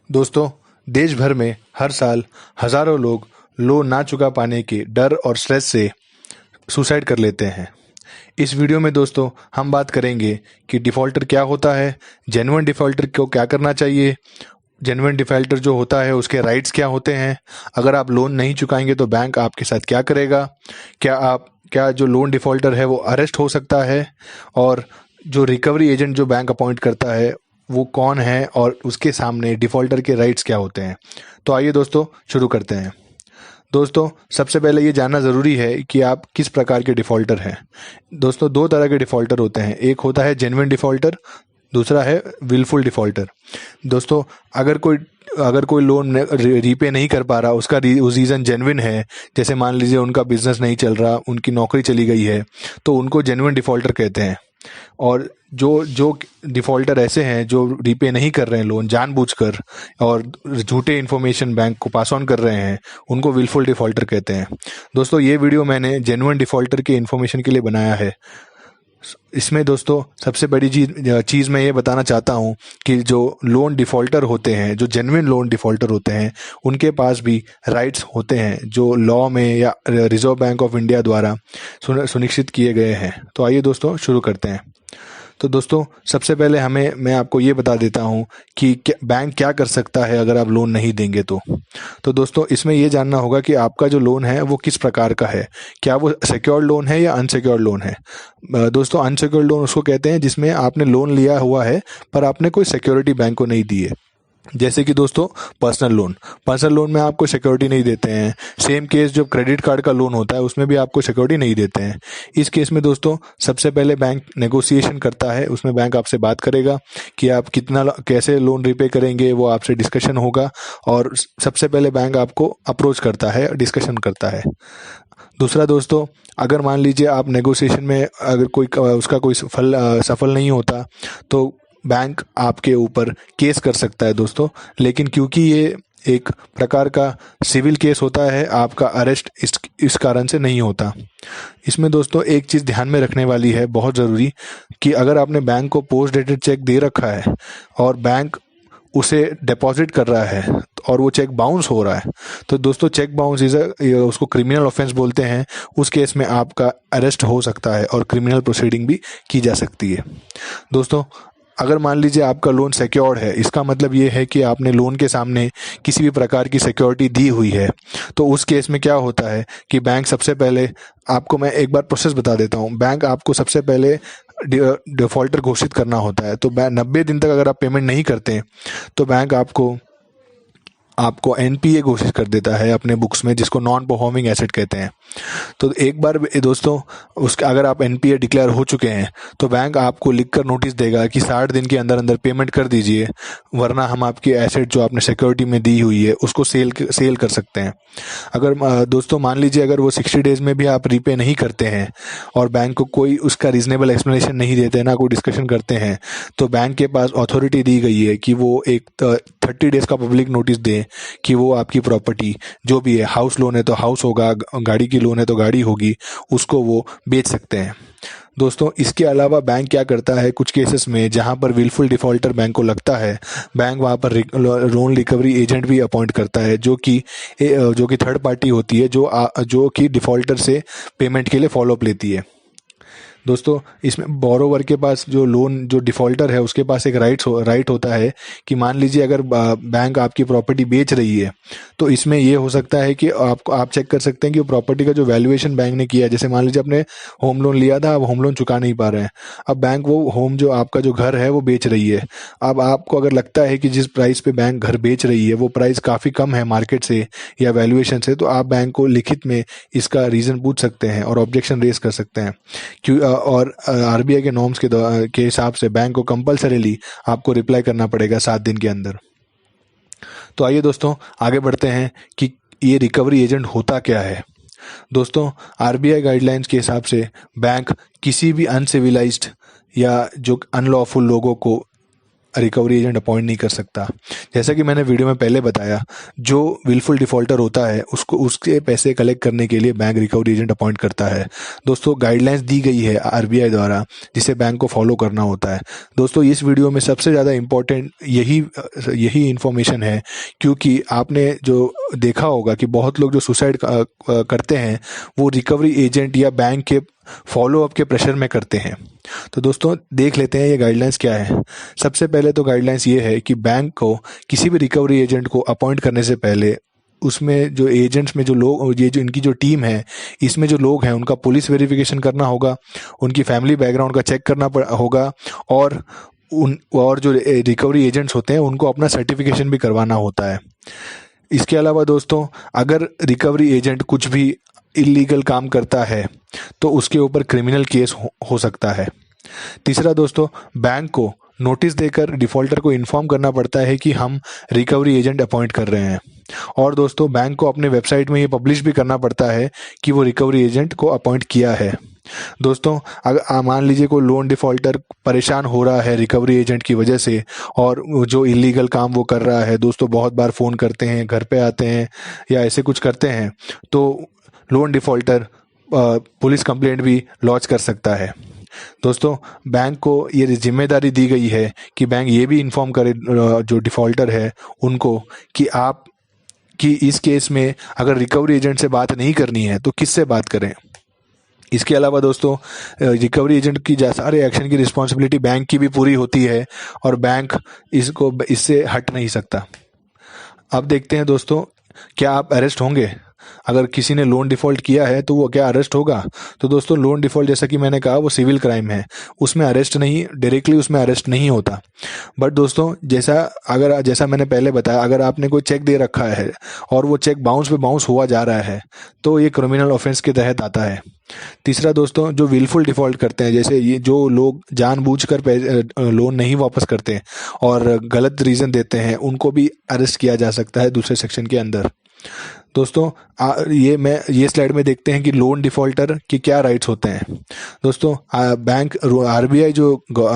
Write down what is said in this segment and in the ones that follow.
दोस्तों, देश भर में हर साल हजारों लोग लोन ना चुका पाने के डर और स्ट्रेस से सुसाइड कर लेते हैं। इस वीडियो में दोस्तों हम बात करेंगे कि डिफ़ॉल्टर क्या होता है, जेन्युइन डिफ़ॉल्टर को क्या करना चाहिए, जेन्युइन डिफ़ॉल्टर जो होता है उसके राइट्स क्या होते हैं, अगर आप लोन नहीं चुकाएंगे तो बैंक आपके साथ क्या करेगा, क्या जो लोन डिफ़ॉल्टर है वो अरेस्ट हो सकता है, और जो रिकवरी एजेंट जो बैंक अपॉइंट करता है वो कौन है और उसके सामने डिफ़ॉल्टर के राइट्स क्या होते हैं। तो आइए दोस्तों शुरू करते हैं। दोस्तों, सबसे पहले ये जानना ज़रूरी है कि आप किस प्रकार के डिफ़ॉल्टर हैं। दोस्तों, दो तरह के डिफ़ॉल्टर होते हैं, एक होता है जेन्युइन डिफ़ॉल्टर, दूसरा है विलफुल डिफ़ॉल्टर। दोस्तों, अगर कोई लोन रीपे नहीं कर पा रहा, उसका रीज़न जेन्युइन है, जैसे मान लीजिए उनका बिजनेस नहीं चल रहा, उनकी नौकरी चली गई है, तो उनको जेन्युइन डिफ़ॉल्टर कहते हैं। और जो जो डिफ़ॉल्टर ऐसे हैं जो रीपे नहीं कर रहे हैं लोन जानबूझकर और झूठे इन्फॉर्मेशन बैंक को पास ऑन कर रहे हैं, उनको विलफुल डिफ़ॉल्टर कहते हैं। दोस्तों, ये वीडियो मैंने जेन्युइन डिफ़ॉल्टर के इन्फॉर्मेशन के लिए बनाया है। इसमें दोस्तों सबसे बड़ी चीज़ मैं ये बताना चाहता हूँ कि जो लोन डिफ़ॉल्टर होते हैं, जो जेन्युइन लोन डिफ़ॉल्टर होते हैं, उनके पास भी राइट्स होते हैं जो लॉ में या रिजर्व बैंक ऑफ इंडिया द्वारा सुनिश्चित किए गए हैं। तो आइए दोस्तों शुरू करते हैं। तो दोस्तों, सबसे पहले मैं आपको ये बता देता हूँ कि बैंक क्या कर सकता है अगर आप लोन नहीं देंगे तो दोस्तों इसमें ये जानना होगा कि आपका जो लोन है वो किस प्रकार का है, क्या वो सिक्योर्ड लोन है या अनसिक्योर्ड लोन है। दोस्तों, अनसिक्योर्ड लोन उसको कहते हैं जिसमें आपने लोन लिया हुआ है पर आपने कोई सिक्योरिटी बैंक को नहीं दी है। जैसे कि दोस्तों पर्सनल लोन में आपको सिक्योरिटी नहीं देते हैं। सेम केस जो क्रेडिट कार्ड का लोन होता है उसमें भी आपको सिक्योरिटी नहीं देते हैं। इस केस में दोस्तों सबसे पहले बैंक नेगोशिएशन करता है, उसमें बैंक आपसे बात करेगा कि आप कैसे लोन रिपे करेंगे, वो आपसे डिस्कशन होगा और सबसे पहले बैंक आपको अप्रोच करता है, डिस्कशन करता है। दूसरा दोस्तों, अगर मान लीजिए आप नेगोशिएशन में अगर उसका कोई सफल नहीं होता तो बैंक आपके ऊपर केस कर सकता है दोस्तों। लेकिन क्योंकि ये एक प्रकार का सिविल केस होता है, आपका अरेस्ट इस कारण से नहीं होता। इसमें दोस्तों एक चीज़ ध्यान में रखने वाली है, बहुत ज़रूरी, कि अगर आपने बैंक को पोस्ट डेटेड चेक दे रखा है और बैंक उसे डिपॉजिट कर रहा है और वो चेक बाउंस हो रहा है, तो दोस्तों चेक बाउंस उसको क्रिमिनल ऑफेंस बोलते हैं। उस केस में आपका अरेस्ट हो सकता है और क्रिमिनल प्रोसीडिंग भी की जा सकती है। दोस्तों, अगर मान लीजिए आपका लोन सिक्योर्ड है, इसका मतलब ये है कि आपने लोन के सामने किसी भी प्रकार की सिक्योरिटी दी हुई है, तो उस केस में क्या होता है कि बैंक सबसे पहले आपको, मैं एक बार प्रोसेस बता देता हूँ, बैंक आपको सबसे पहले डिफ़ॉल्टर घोषित करना होता है। तो 90 दिन तक अगर आप पेमेंट नहीं करते तो बैंक आपको एनपीए घोषित कर देता है अपने बुक्स में, जिसको नॉन परफॉर्मिंग एसेट कहते हैं। तो एक बार दोस्तों उसका अगर आप एनपीए डिक्लेयर हो चुके हैं तो बैंक आपको लिखकर नोटिस देगा कि 60 दिन के अंदर अंदर पेमेंट कर दीजिए, वरना हम आपकी एसेट जो आपने सिक्योरिटी में दी हुई है उसको सेल कर सकते हैं। अगर दोस्तों मान लीजिए अगर वो 60 डेज में भी आप रीपे नहीं करते हैं और बैंक को कोई उसका रीजनेबल एक्सप्लेनेशन नहीं देते, ना कोई डिस्कशन करते हैं, तो बैंक के पास अथॉरिटी दी गई है कि वो एक 30 डेज का पब्लिक नोटिस दें कि वो आपकी प्रॉपर्टी जो भी है, हाउस लोन है तो हाउस होगा, गाड़ी की लोन है तो गाड़ी होगी, उसको वो बेच सकते हैं। दोस्तों, इसके अलावा बैंक क्या करता है, कुछ केसेस में जहां पर विलफुल डिफ़ॉल्टर बैंक को लगता है, बैंक वहां पर लोन रिकवरी एजेंट भी अपॉइंट करता है, जो कि थर्ड पार्टी होती है, जो कि डिफ़ॉल्टर से पेमेंट के लिए फॉलोअप लेती है। दोस्तों, इसमें बोरोवर के पास जो डिफ़ॉल्टर है उसके पास एक राइट होता है कि मान लीजिए अगर बैंक आपकी प्रॉपर्टी बेच रही है, तो इसमें ये हो सकता है कि आप चेक कर सकते हैं कि प्रॉपर्टी का जो वैल्यूएशन बैंक ने किया है, जैसे मान लीजिए आपने होम लोन लिया था, अब होम लोन चुका नहीं पा रहे हैं, अब बैंक वो होम जो आपका जो घर है वो बेच रही है। अब आपको अगर लगता है कि जिस प्राइस पे बैंक घर बेच रही है वो प्राइस काफ़ी कम है मार्केट से या वैल्यूएशन से, तो आप बैंक को लिखित में इसका रीज़न पूछ सकते हैं और ऑब्जेक्शन रेज कर सकते हैं। और आरबीआई के नॉर्म्स के हिसाब से बैंक को कंपल्सरीली आपको रिप्लाई करना पड़ेगा 7 दिन के अंदर। तो आइए दोस्तों आगे बढ़ते हैं कि ये रिकवरी एजेंट होता क्या है। दोस्तों, आरबीआई गाइडलाइंस के हिसाब से बैंक किसी भी अनसिविलाइज्ड या जो अनलॉफुल लोगों को रिकवरी एजेंट अपॉइंट नहीं कर सकता। जैसा कि मैंने वीडियो में पहले बताया, जो विलफुल डिफ़ॉल्टर होता है उसको उसके पैसे कलेक्ट करने के लिए बैंक रिकवरी एजेंट अपॉइंट करता है। दोस्तों, गाइडलाइंस दी गई है आरबीआई द्वारा, जिसे बैंक को फॉलो करना होता है। दोस्तों, इस वीडियो में सबसे ज़्यादा इम्पोर्टेंट यही इन्फॉर्मेशन है, क्योंकि आपने जो देखा होगा कि बहुत लोग जो सुसाइड करते हैं वो रिकवरी एजेंट या बैंक के फॉलो अप के प्रेशर में करते हैं। तो दोस्तों, देख लेते हैं ये गाइडलाइंस क्या है। सबसे पहले तो गाइडलाइंस ये है कि बैंक को किसी भी रिकवरी एजेंट को अपॉइंट करने से पहले उसमें जो एजेंट्स में जो लोग, ये जो इनकी जो टीम है, इसमें जो लोग हैं उनका पुलिस वेरिफिकेशन करना होगा, उनकी फैमिली बैकग्राउंड का चेक करना होगा, और जो रिकवरी एजेंट्स होते हैं उनको अपना सर्टिफिकेशन भी करवाना होता है। इसके अलावा दोस्तों, अगर रिकवरी एजेंट कुछ भी इलीगल काम करता है तो उसके ऊपर क्रिमिनल केस हो सकता है। तीसरा दोस्तों, बैंक को नोटिस देकर डिफ़ॉल्टर को इन्फॉर्म करना पड़ता है कि हम रिकवरी एजेंट अपॉइंट कर रहे हैं। और दोस्तों, बैंक को अपने वेबसाइट में ये पब्लिश भी करना पड़ता है कि वो रिकवरी एजेंट को अपॉइंट किया है। दोस्तों, अगर मान लीजिए कोई लोन डिफ़ॉल्टर परेशान हो रहा है रिकवरी एजेंट की वजह से, और जो इलीगल काम वो कर रहा है, दोस्तों बहुत बार फ़ोन करते हैं, घर पे आते हैं या ऐसे कुछ करते हैं, तो लोन डिफ़ॉल्टर पुलिस कंप्लेंट भी लॉन्च कर सकता है। दोस्तों, बैंक को ये जिम्मेदारी दी गई है कि बैंक ये भी इन्फॉर्म करे जो डिफ़ॉल्टर है उनको कि इस केस में अगर रिकवरी एजेंट से बात नहीं करनी है तो किससे बात करें। इसके अलावा दोस्तों, रिकवरी एजेंट की सारे एक्शन की रिस्पॉन्सिबिलिटी बैंक की भी पूरी होती है, और बैंक इससे हट नहीं सकता। अब देखते हैं दोस्तों, क्या आप अरेस्ट होंगे? अगर किसी ने लोन डिफ़ॉल्ट किया है तो वो क्या अरेस्ट होगा? तो दोस्तों, लोन डिफ़ॉल्ट जैसा कि मैंने कहा वो सिविल क्राइम है, उसमें अरेस्ट नहीं, डायरेक्टली उसमें अरेस्ट नहीं होता। बट दोस्तों, जैसा मैंने पहले बताया, अगर आपने कोई चेक दे रखा है और वो चेक बाउंस पे बाउंस हुआ जा रहा है तो ये क्रिमिनल ऑफेंस के तहत आता है। तीसरा दोस्तों, जो विलफुल डिफ़ॉल्ट करते हैं, जैसे ये जो लोग जानबूझकर लोन नहीं वापस करते और गलत रीज़न देते हैं, उनको भी अरेस्ट किया जा सकता है दूसरे सेक्शन के अंदर। दोस्तों, ये स्लाइड में देखते हैं कि लोन डिफ़ॉल्टर के क्या राइट्स होते हैं। दोस्तों,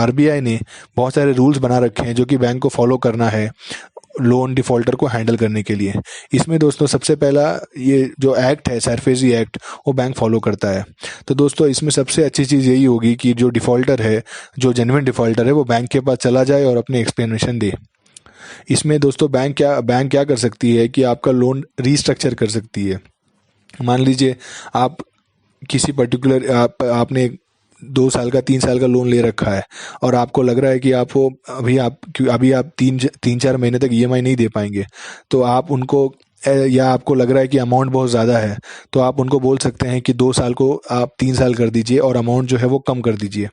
आरबीआई ने बहुत सारे रूल्स बना रखे हैं जो कि बैंक को फॉलो करना है लोन डिफ़ॉल्टर को हैंडल करने के लिए। इसमें दोस्तों सबसे पहला ये जो एक्ट है, सरफेसी एक्ट, वो बैंक फॉलो करता है। तो दोस्तों, इसमें सबसे अच्छी चीज़ यही होगी कि जो डिफ़ॉल्टर है, जो जेन्युइन डिफ़ॉल्टर है, वो बैंक के पास चला जाए और अपनी एक्सप्लेनेशन दे। इसमें दोस्तों बैंक क्या कर सकती है कि आपका लोन रीस्ट्रक्चर कर सकती है। मान लीजिए आप किसी पर्टिकुलर आपने 2 साल का 3 साल का लोन ले रखा है और आपको लग रहा है कि अभी आप 3-4 महीने तक ईएमआई नहीं दे पाएंगे, तो आप उनको या आपको लग रहा है कि अमाउंट बहुत ज़्यादा है, तो आप उनको बोल सकते हैं कि 2 साल को आप 3 साल कर दीजिए और अमाउंट जो है वो कम कर दीजिए।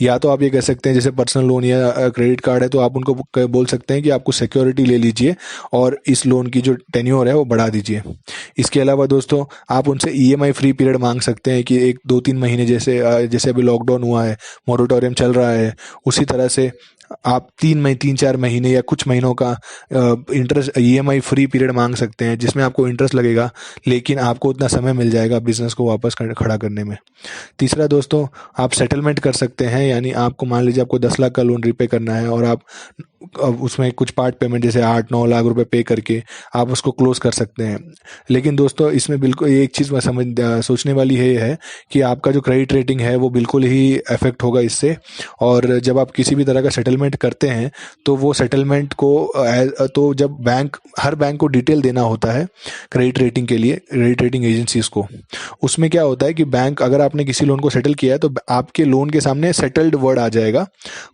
या तो आप ये कह सकते हैं, जैसे पर्सनल लोन या क्रेडिट कार्ड है, तो आप उनको बोल सकते हैं कि आपको सिक्योरिटी ले लीजिए और इस लोन की जो टेन्योर है वो बढ़ा दीजिए। इसके अलावा दोस्तों, आप उनसे ईएमआई फ्री पीरियड मांग सकते हैं कि 1-2-3 महीने, जैसे अभी लॉकडाउन हुआ है, मोरेटोरियम चल रहा है, उसी तरह से आप 3-4 महीने या कुछ महीनों का इंटरेस्ट ईएमआई फ्री पीरियड मांग सकते हैं, जिसमें आपको इंटरेस्ट लगेगा लेकिन आपको उतना समय मिल जाएगा बिजनेस को वापस खड़ा करने में। तीसरा दोस्तों, आप सेटलमेंट कर सकते हैं, यानी आपको मान लीजिए आपको 10 लाख का लोन रीपे करना है और आप उसमें कुछ पार्ट पेमेंट जैसे 8-9 लाख रुपए पे करके आप उसको क्लोज कर सकते हैं। लेकिन दोस्तों, इसमें बिल्कुल एक चीज़ सोचने वाली है कि आपका जो क्रेडिट रेटिंग है वो बिल्कुल ही अफेक्ट होगा इससे। और जब आप किसी भी तरह का सेटलमेंट करते हैं तो वो सेटलमेंट को तो जब हर बैंक को डिटेल देना होता है क्रेडिट रेटिंग के लिए, क्रेडिट रेटिंग एजेंसीज को। उसमें क्या होता है कि बैंक, अगर आपने किसी लोन को सेटल किया है तो आपके लोन के सामने सेटल्ड वर्ड आ जाएगा,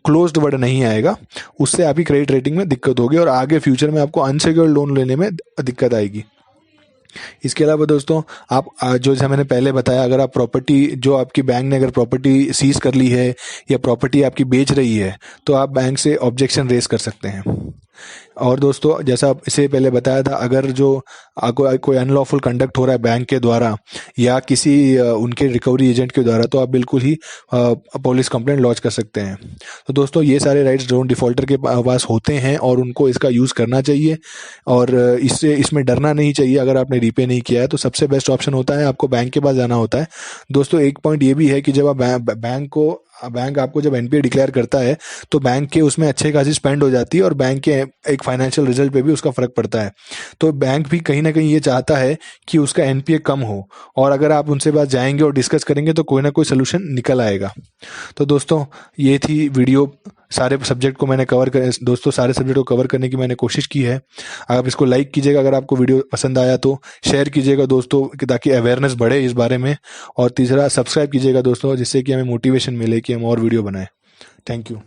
क्लोज्ड वर्ड नहीं आएगा। उससे आपकी क्रेडिट रेटिंग में दिक्कत होगी और आगे फ्यूचर में आपको अनसिक्योर्ड लोन लेने में दिक्कत आएगी। इसके अलावा दोस्तों, आप जैसे मैंने पहले बताया, अगर आप प्रॉपर्टी, जो आपकी बैंक ने अगर प्रॉपर्टी सीज कर ली है या प्रॉपर्टी आपकी बेच रही है, तो आप बैंक से ऑब्जेक्शन रेज कर सकते हैं। और दोस्तों, जैसा इससे पहले बताया था, अगर जो कोई अनलॉफुल कंडक्ट हो रहा है बैंक के द्वारा या किसी उनके रिकवरी एजेंट के द्वारा, तो आप बिल्कुल ही पुलिस कंप्लेंट लॉन्च कर सकते हैं। तो दोस्तों, ये सारे राइट्स लोन डिफ़ॉल्टर के पास होते हैं और उनको इसका यूज़ करना चाहिए और इसमें डरना नहीं चाहिए। अगर आपने रीपे नहीं किया है तो सबसे बेस्ट ऑप्शन होता है आपको बैंक के पास जाना होता है। दोस्तों, एक पॉइंट ये भी है कि जब आप बैंक को बैंक आपको जब एनपीए डिक्लेयर करता है तो बैंक के उसमें अच्छे खासी स्पेंड हो जाती है और बैंक के एक फाइनेंशियल रिजल्ट पे भी उसका फ़र्क पड़ता है। तो बैंक भी कहीं ना कहीं ये चाहता है कि उसका एनपीए कम हो, और अगर आप उनसे बात जाएंगे और डिस्कस करेंगे तो कोई ना कोई सोल्यूशन निकल आएगा। तो दोस्तों ये थी वीडियो, सारे सब्जेक्ट को मैंने कवर कर दोस्तों सारे सब्जेक्ट को कवर करने की मैंने कोशिश की है। आप इसको लाइक कीजिएगा अगर आपको वीडियो पसंद आया तो, शेयर कीजिएगा दोस्तों ताकि अवेयरनेस बढ़े इस बारे में, और तीसरा सब्सक्राइब कीजिएगा दोस्तों जिससे कि हमें मोटिवेशन मिले कि हम और वीडियो बनाएं। Thank you.